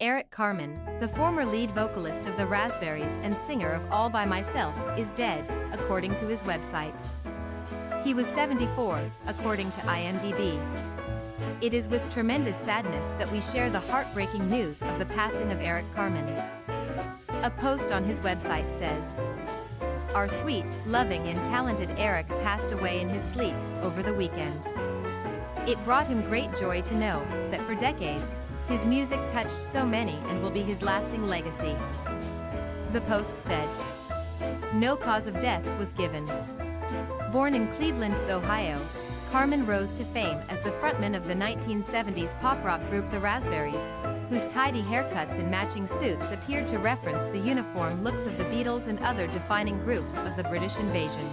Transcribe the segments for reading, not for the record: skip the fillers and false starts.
Eric Carmen, the former lead vocalist of the Raspberries and singer of All By Myself, is dead, according to his website. He was 74, according to IMDb. It is with tremendous sadness that we share the heartbreaking news of the passing of Eric Carmen. A post on his website says, "Our sweet, loving and talented Eric passed away in his sleep over the weekend. It brought him great joy to know that for decades, his music touched so many and will be his lasting legacy." The post said, "No cause of death was given." Born in Cleveland, Ohio, Carmen rose to fame as the frontman of the 1970s pop-rock group The Raspberries, whose tidy haircuts and matching suits appeared to reference the uniform looks of the Beatles and other defining groups of the British invasion.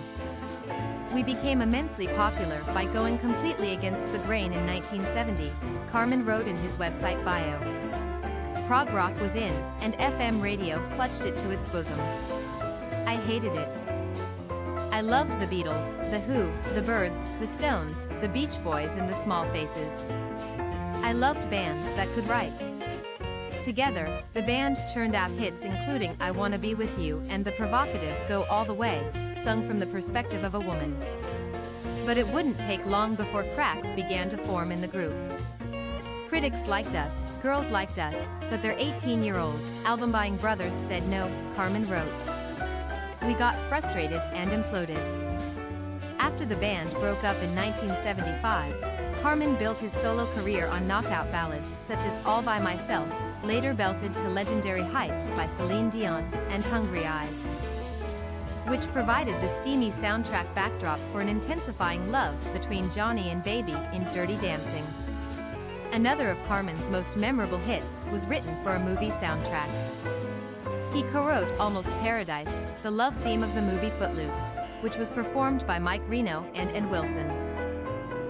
"We became immensely popular by going completely against the grain in 1970, Carmen wrote in his website bio. "Prog rock was in, and FM radio clutched it to its bosom. I hated it. I loved the Beatles, the Who, the Byrds, the Stones, the Beach Boys and the Small Faces. I loved bands that could write." Together, the band churned out hits including I Wanna Be With You and the provocative Go All The Way, sung from the perspective of a woman. But it wouldn't take long before cracks began to form in the group. "Critics liked us, girls liked us, but their 18-year-old, album-buying brothers said no," Carmen wrote. "We got frustrated and imploded." After the band broke up in 1975, Carmen built his solo career on knockout ballads such as All By Myself, later belted to legendary heights by Celine Dion, and Hungry Eyes, which provided the steamy soundtrack backdrop for an intensifying love between Johnny and Baby in Dirty Dancing. Another of Carmen's most memorable hits was written for a movie soundtrack. He co-wrote Almost Paradise, the love theme of the movie Footloose, which was performed by Mike Reno and N. Wilson.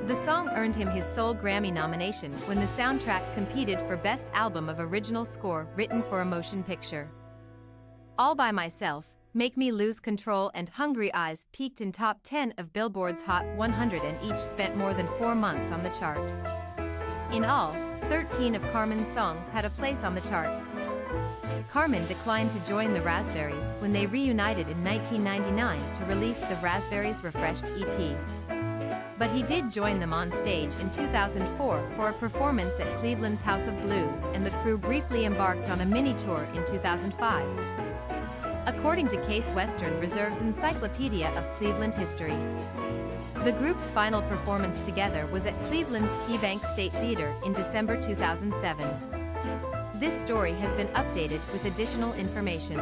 The song earned him his sole Grammy nomination when the soundtrack competed for Best Album of Original Score written for a motion picture. All By Myself, Make Me Lose Control and Hungry Eyes peaked in top 10 of Billboard's Hot 100 and each spent more than 4 months on the chart. In all, 13 of Carmen's songs had a place on the chart. Carmen declined to join the Raspberries when they reunited in 1999 to release the Raspberries Refreshed EP. But he did join them on stage in 2004 for a performance at Cleveland's House of Blues, and the crew briefly embarked on a mini-tour in 2005. According to Case Western Reserve's Encyclopedia of Cleveland History, the group's final performance together was at Cleveland's KeyBank State Theater in December 2007. This story has been updated with additional information.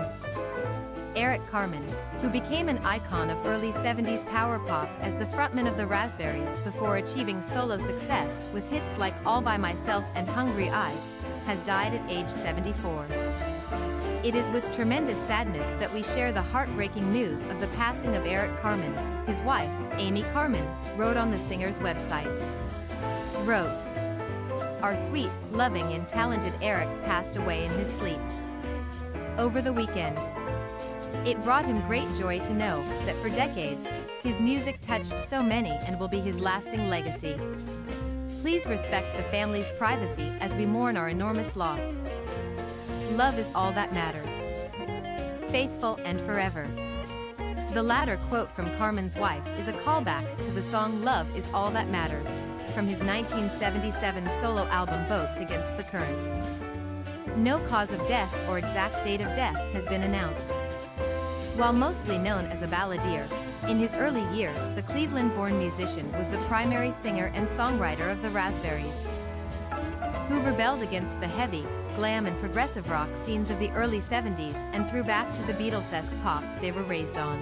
Eric Carmen, who became an icon of early 70s power pop as the frontman of the Raspberries before achieving solo success with hits like All By Myself and Hungry Eyes, has died at age 74. It is with tremendous sadness that we share the heartbreaking news of the passing of Eric Carmen. His wife, Amy Carmen, wrote on the singer's website. Wrote, "Our sweet, loving and talented Eric passed away in his sleep over the weekend. It brought him great joy to know that for decades, his music touched so many and will be his lasting legacy. Please respect the family's privacy as we mourn our enormous loss. Love is all that matters. Faithful and forever." The latter quote from Carmen's wife is a callback to the song Love Is All That Matters, from his 1977 solo album Boats Against the Current. No cause of death or exact date of death has been announced. While mostly known as a balladeer, in his early years the Cleveland-born musician was the primary singer and songwriter of the Raspberries, who rebelled against the heavy, glam and progressive rock scenes of the early 70s and threw back to the Beatles-esque pop they were raised on.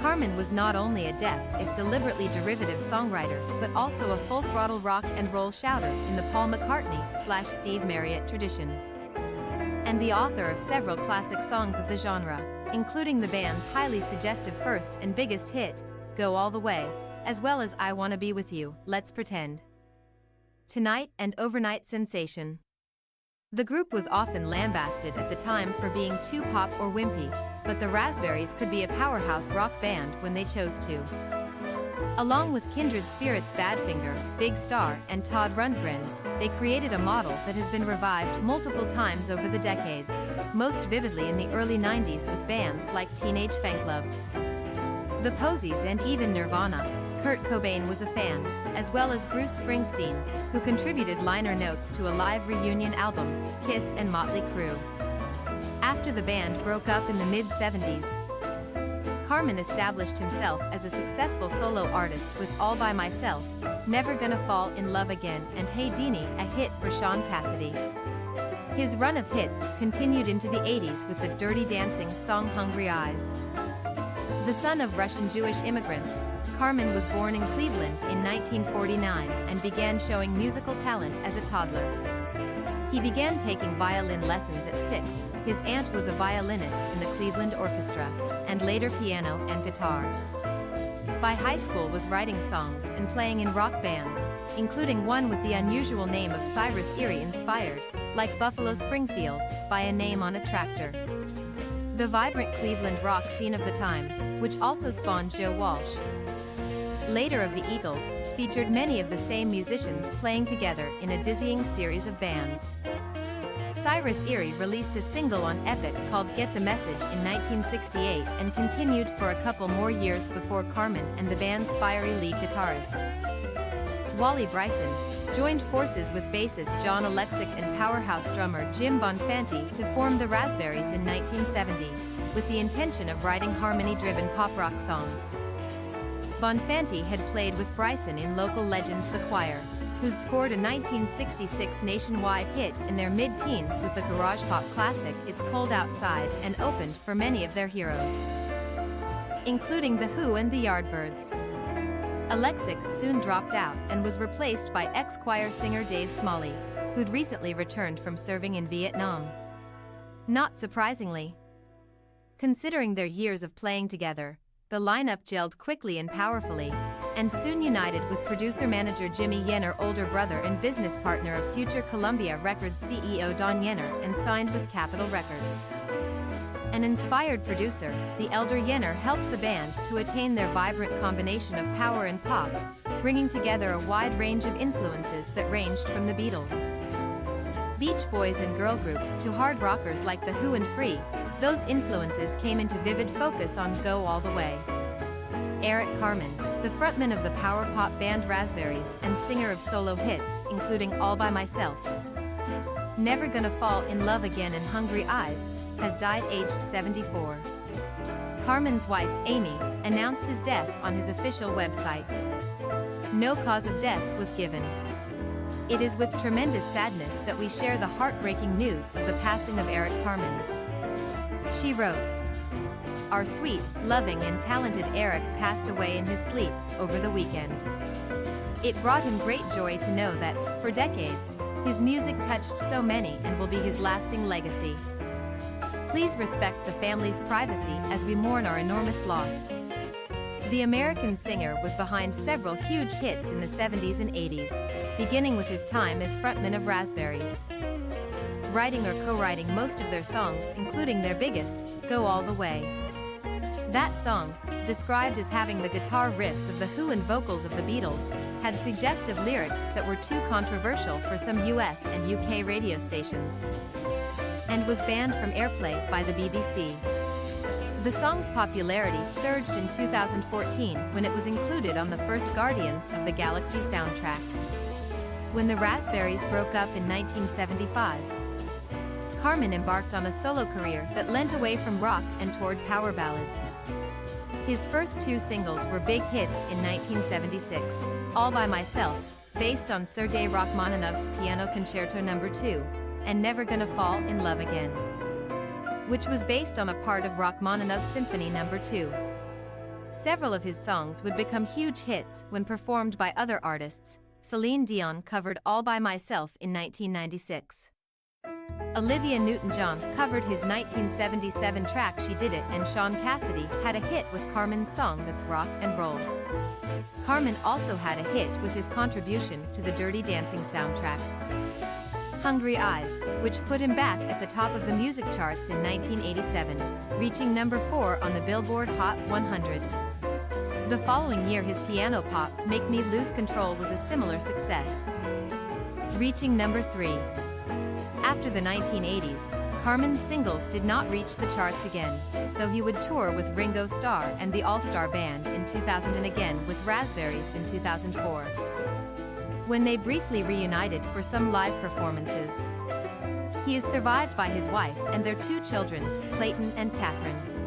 Carmen was not only a deft if deliberately derivative songwriter but also a full-throttle rock and roll shouter in the Paul McCartney/Steve Marriott tradition, and the author of several classic songs of the genre, including the band's highly suggestive first and biggest hit, Go All The Way, as well as I Wanna Be With You, Let's Pretend, Tonight and Overnight Sensation. The group was often lambasted at the time for being too pop or wimpy, but the Raspberries could be a powerhouse rock band when they chose to. Along with kindred spirits Badfinger, Big Star, and Todd Rundgren, they created a model that has been revived multiple times over the decades, most vividly in the early 90s with bands like Teenage Fanclub, The Posies, and even Nirvana. Kurt Cobain was a fan, as well as Bruce Springsteen, who contributed liner notes to a live reunion album, Kiss and Motley Crue. After the band broke up in the mid-70s, Carmen established himself as a successful solo artist with All By Myself, Never Gonna Fall in Love Again, and Hey Deanie, a hit for Sean Cassidy. His run of hits continued into the 80s with the Dirty Dancing song Hungry Eyes. The son of Russian Jewish immigrants, Carmen was born in Cleveland in 1949 and began showing musical talent as a toddler. He began taking violin lessons at 6. His aunt was a violinist in the Cleveland Orchestra, and later piano and guitar. By high school was writing songs and playing in rock bands, including one with the unusual name of Cyrus Erie inspired, like Buffalo Springfield, by a name on a tractor. The vibrant Cleveland rock scene of the time, which also spawned Joe Walsh, later of the Eagles, featured many of the same musicians playing together in a dizzying series of bands. Cyrus Erie released a single on Epic called Get the Message in 1968 and continued for a couple more years before Carmen and the band's fiery lead guitarist, Wally Bryson, joined forces with bassist John Alexic and powerhouse drummer Jim Bonfanti to form the Raspberries in 1970, with the intention of writing harmony-driven pop-rock songs. Bonfanti had played with Bryson in local legends The Choir, who'd scored a 1966 nationwide hit in their mid-teens with the garage pop classic It's Cold Outside, and opened for many of their heroes, including The Who and the Yardbirds. Alexic soon dropped out and was replaced by ex-Choir singer Dave Smalley, who'd recently returned from serving in Vietnam. Not surprisingly, considering their years of playing together, the lineup gelled quickly and powerfully, and soon united with producer-manager Jimmy Yenner, older brother and business partner of future Columbia Records CEO Don Yenner, and signed with Capitol Records. An inspired producer, the elder Yenner helped the band to attain their vibrant combination of power and pop, bringing together a wide range of influences that ranged from the Beatles, Beach Boys and girl groups to hard rockers like The Who and Free. Those influences came into vivid focus on Go All the Way. Eric Carmen, the frontman of the power pop band Raspberries and singer of solo hits including All By Myself, Never Gonna Fall in Love Again, and Hungry Eyes, has died aged 74. Carmen's wife, Amy, announced his death on his official website. No cause of death was given. It is with tremendous sadness that we share the heartbreaking news of the passing of Eric Carmen. She wrote, "Our sweet, loving and talented Eric passed away in his sleep over the weekend. It brought him great joy to know that, for decades, his music touched so many and will be his lasting legacy. Please respect the family's privacy as we mourn our enormous loss." The American singer was behind several huge hits in the 70s and 80s, beginning with his time as frontman of Raspberries, writing or co-writing most of their songs, including their biggest, Go All the Way. That song, described as having the guitar riffs of The Who and vocals of the Beatles, had suggestive lyrics that were too controversial for some US and UK radio stations, and was banned from airplay by the BBC. The song's popularity surged in 2014 when it was included on the first Guardians of the Galaxy soundtrack. When the Raspberries broke up in 1975, Carmen embarked on a solo career that leant away from rock and toward power ballads. His first two singles were big hits in 1976, All By Myself, based on Sergei Rachmaninoff's Piano Concerto No. 2, and Never Gonna Fall in Love Again, which was based on a part of Rachmaninoff's Symphony No. 2. Several of his songs would become huge hits when performed by other artists. Celine Dion covered All By Myself in 1996. Olivia Newton-John covered his 1977 track She Did It, and Sean Cassidy had a hit with Carmen's song That's Rock and Roll. Carmen also had a hit with his contribution to the Dirty Dancing soundtrack, Hungry Eyes, which put him back at the top of the music charts in 1987, reaching number 4 on the Billboard Hot 100. The following year his piano pop, Make Me Lose Control, was a similar success, reaching number 3. After the 1980s, Carmen's singles did not reach the charts again, though he would tour with Ringo Starr and the All-Star Band in 2000 and again with Raspberries in 2004, when they briefly reunited for some live performances. He is survived by his wife and their 2 children, Clayton and Catherine.